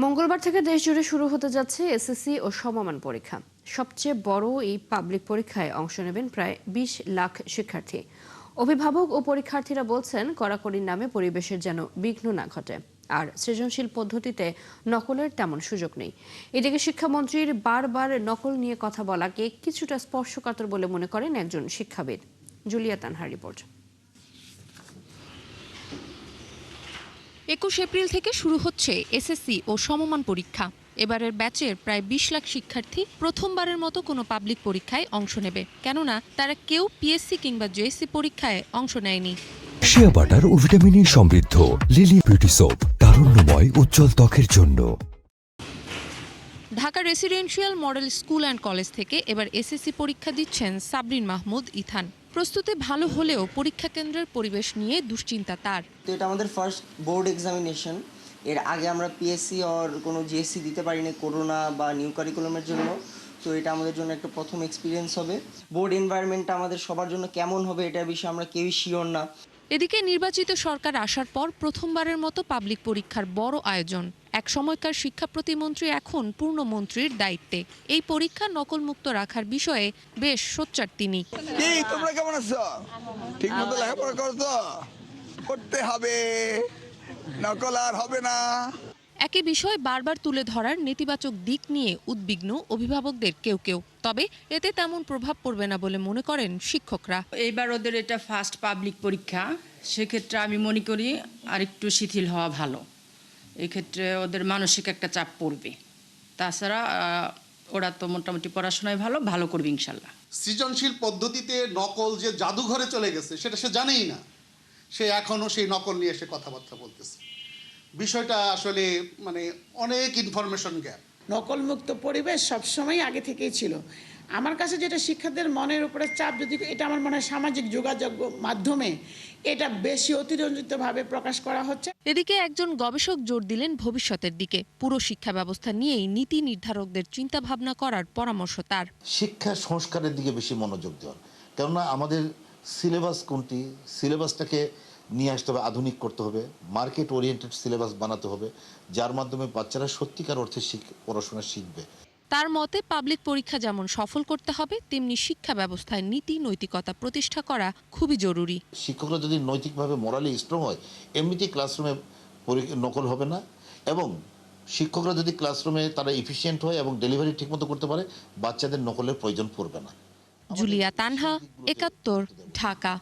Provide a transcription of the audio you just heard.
মঙ্গলবার থেকে দেশজুড়ে শুরু হতে যাচ্ছে এসএসসি ও সমমান পরীক্ষা। সবচেয়ে বড় এই পাবলিক পরীক্ষায় অংশ নেবেন প্রায় ২০ লাখ শিক্ষার্থী। অভিভাবক ও পরীক্ষার্থীরা বলছেন, কড়াকড়ির নামে পরিবেশের যেন বিঘ্ন না ঘটে, আর সৃজনশীল পদ্ধতিতে নকলের তেমন সুযোগ নেই। এদিকে শিক্ষামন্ত্রীর বারবার নকল নিয়ে কথা বলাকে কিছুটা স্পর্শকাতর বলে মনে করেন একজন শিক্ষাবিদ। জুলিয়া তানহার রিপোর্ট। ২১ এপ্রিল থেকে শুরু হচ্ছে এসএসসি ও সমমান পরীক্ষা। এবারের ব্যাচের প্রায় ২০ লাখ শিক্ষার্থী প্রথমবারের মতো কোনো পাবলিক পরীক্ষায় অংশ নেবে, কেননা তারা কেউ পিএসসি কিংবা জেএসসি পরীক্ষায় অংশ নেয়নি। শিয়া বাটার ও ভিটামিন সমৃদ্ধ লিলি বিউটি সোপ, তারুণ্যময় উজ্জ্বল ত্বকের জন্য। Dhaka residential model school and college থেকে এবার এসএসসি পরীক্ষা দিচ্ছেন সাবরিন মাহমুদ ইথান। প্রস্তুতি ভালো হলেও পরীক্ষা কেন্দ্রের পরিবেশ নিয়ে দুশ্চিন্তা তার। তো এটা আমাদের ফার্স্ট বোর্ড এক্সামিনেশন। এর আগে আমরা পিএসসি আর কোনো জিএসসি দিতে পারিনি করোনা বা নিউ কারিকুলামের জন্য। তো এটা আমাদের জন্য একটা প্রথম এক্সপিরিয়েন্স হবে। বোর্ড এনভায়রনমেন্টটা আমাদের সবার জন্য কেমন হবে এটার বিষয়ে আমরা কেউই শিওর না। এদিকে নির্বাচিত সরকার আসার পর প্রথমবারের মতো পাবলিক পরীক্ষার বড় আয়োজন। এক সময়কার শিক্ষা প্রতিমন্ত্রী এখন পূর্ণমন্ত্রীর দায়িত্বে। এই পরীক্ষা নকলমুক্ত রাখার বিষয়ে বেশ সোচ্চার তিনি। তোমরা কেমন আছো? ঠিক মতো লেখাপড়া করছো? করতে হবে, নকল আর হবে না। একই বিষয় বারবার তুলে ধরার নেতিবাচক দিক নিয়ে উদ্বিগ্ন অভিভাবকদের কেউ কেউ। তবে এতে তেমন প্রভাব পড়বে না বলে মনে করেন শিক্ষকরা। এইবার ওদের এটা ফার্স্ট পাবলিক পরীক্ষা, সেক্ষেত্রে আমি মনে করি আরেকটু শিথিল হওয়া ভালো। এক্ষেত্রে ওদের মানসিক একটা চাপ পড়বে। তাছাড়া ওরা তো মোটামুটি পড়াশোনায় ভালো করবে ইনশাল্লাহ। সৃজনশীল পদ্ধতিতে নকল যে জাদুঘরে চলে গেছে সেটা সে জানেই না, সে এখনও সেই নকল নিয়ে এসে কথাবার্তা বলতেছে। বিষয়টা আসলে অনেক ইনফরমেশন গ্যাপ। নকলমুক্ত পরিবেশ সবসময় আগে থেকেই ছিল। আমার কাছে যেটা শিক্ষার্থীদের মনের উপরে চাপ, যদি এটা আমার মনে হয় সামাজিক যোগাযোগ মাধ্যমে এটা বেশি অতিরঞ্জিতভাবে প্রকাশ করা হচ্ছে। এদিকে একজন গবেষক জোর দিলেন ভবিষ্যতের দিকে। পুরো শিক্ষা ব্যবস্থা নিয়েই নীতি নির্ধারকদের চিন্তা ভাবনা করার পরামর্শ তার। শিক্ষা সংস্কারের দিকে বেশি মনোযোগ দেওয়ার, কেননা আমাদের সিলেবাস কোনটি, সিলেবাসটাকে নিয়ে আসতে হবে, আধুনিক করতে হবে, মার্কেট ওরিয়েন্টেড সিলেবাস বানাতে হবে, যার মাধ্যমে বাচ্চারা সত্যিকার অর্থে পড়াশোনা শিখবে। তার মতে পাবলিক পরীক্ষা যেমন সফল করতে হবে, তেমনি শিক্ষা ব্যবস্থায় নীতি নৈতিকতা প্রতিষ্ঠা করা খুবই জরুরি। শিক্ষকরা যদি নৈতিকভাবে মোরালি স্ট্রং হয়, এমনিতেই ক্লাসরুমে নকল হবে না, এবং শিক্ষকরা যদি ক্লাসরুমে তারা এফিশিয়েন্ট হয় এবং ডেলিভারি ঠিকমতো করতে পারে, বাচ্চাদের নকলের প্রয়োজন পড়বে না। জুলিয়া তানহা, ৭১, ঢাকা।